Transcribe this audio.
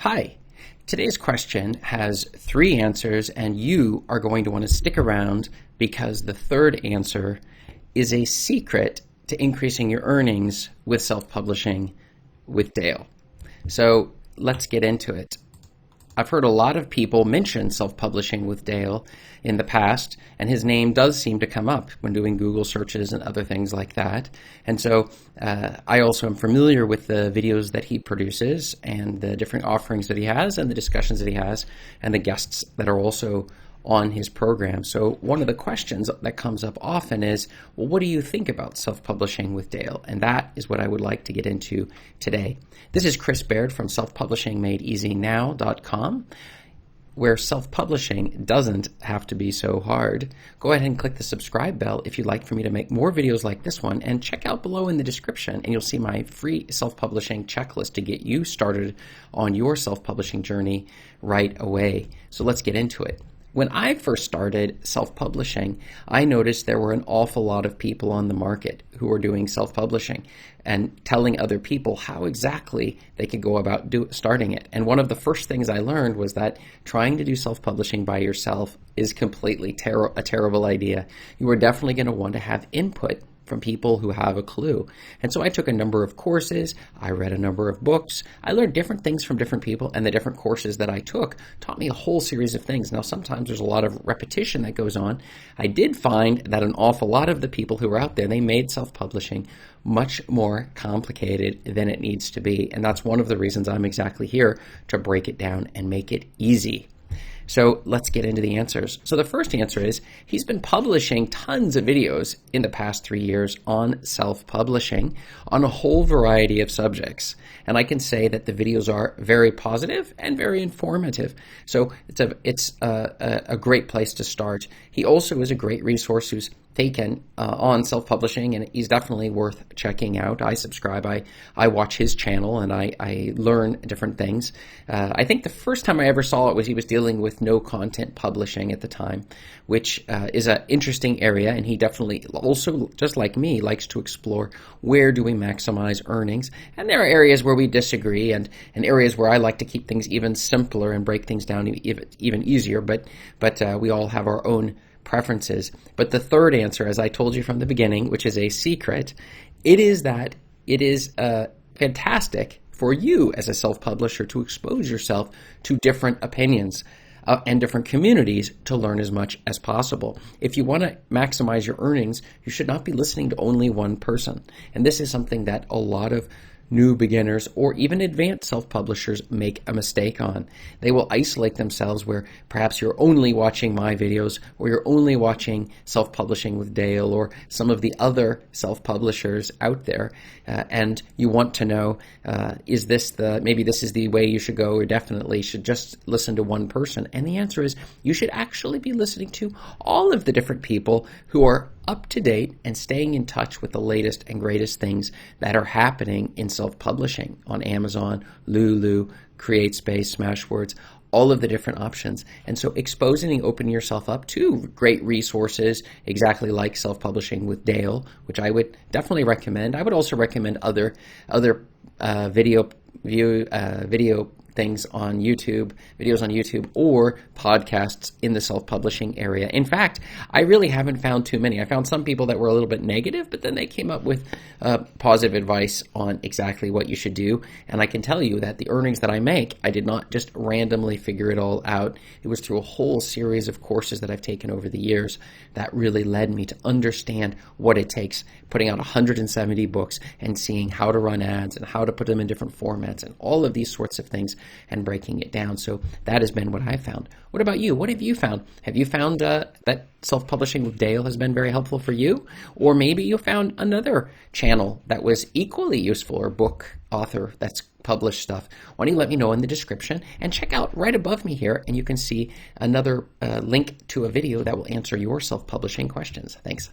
Hi, today's question has 3 answers and you are going to want to stick around because the third answer is a secret to increasing your earnings with self-publishing with Dale. So let's get into it. I've heard a lot of people mention self-publishing with Dale in the past, and his name does seem to come up when doing Google searches and other things like that. And so I also am familiar with the videos that he produces and the different offerings that he has and the discussions that he has and the guests that are also on his program. So one of the questions that comes up often is, well, what do you think about self-publishing with Dale? And that is what I would like to get into today. This is Chris Baird from selfpublishingmadeeasynow.com, where self-publishing doesn't have to be so hard. Go ahead and click the subscribe bell if you'd like for me to make more videos like this one, and check out below in the description and you'll see my free self-publishing checklist to get you started on your self-publishing journey right away. So let's get into it. When I first started self-publishing, I noticed there were an awful lot of people on the market who were doing self-publishing and telling other people how exactly they could go about starting it. And one of the first things I learned was that trying to do self-publishing by yourself is completely a terrible idea. You are definitely going to want to have input from people who have a clue. And so I took a number of courses, I read a number of books, I learned different things from different people, and the different courses that I took taught me a whole series of things. Now sometimes there's a lot of repetition that goes on. I did find that an awful lot of the people who were out there, they made self-publishing much more complicated than it needs to be. And that's one of the reasons I'm exactly here, to break it down and make it easy. So let's get into the answers. So the first answer is he's been publishing tons of videos in the past 3 years on self-publishing on a whole variety of subjects. And I can say that the videos are very positive and very informative. So it's a great place to start. He also is a great resource who's taken on self-publishing, and he's definitely worth checking out. I subscribe, I watch his channel, and I learn different things. I think the first time I ever saw it was he was dealing with no content publishing at the time, which is an interesting area, and he definitely also, just like me, likes to explore where do we maximize earnings. And there are areas where we disagree, and areas where I like to keep things even simpler and break things down even easier, but we all have our own preferences. But the third answer, as I told you from the beginning, which is a secret, it is that it is fantastic for you as a self-publisher to expose yourself to different opinions and different communities to learn as much as possible. If you want to maximize your earnings, you should not be listening to only one person. And this is something that a lot of new beginners or even advanced self-publishers make a mistake on. They will isolate themselves where perhaps you're only watching my videos, or you're only watching self-publishing with Dale or some of the other self-publishers out there, and you want to know, maybe this is the way you should go, or definitely should just listen to one person. And the answer is you should actually be listening to all of the different people who are up to date and staying in touch with the latest and greatest things that are happening in self-publishing on Amazon, Lulu, CreateSpace, Smashwords, all of the different options. And so exposing and opening yourself up to great resources, exactly like self-publishing with Dale, which I would definitely recommend. I would also recommend other video things on YouTube, videos on YouTube, or podcasts in the self-publishing area. In fact, I really haven't found too many. I found some people that were a little bit negative, but then they came up with positive advice on exactly what you should do. And I can tell you that the earnings that I make, I did not just randomly figure it all out. It was through a whole series of courses that I've taken over the years that really led me to understand what it takes, putting out 170 books and seeing how to run ads and how to put them in different formats and all of these sorts of things, and breaking it down. So that has been what I found. What about you? What have you found? Have you found that self-publishing with Dale has been very helpful for you? Or maybe you found another channel that was equally useful, or book author that's published stuff. Why don't you let me know in the description, and check out right above me here, and you can see another link to a video that will answer your self-publishing questions. Thanks.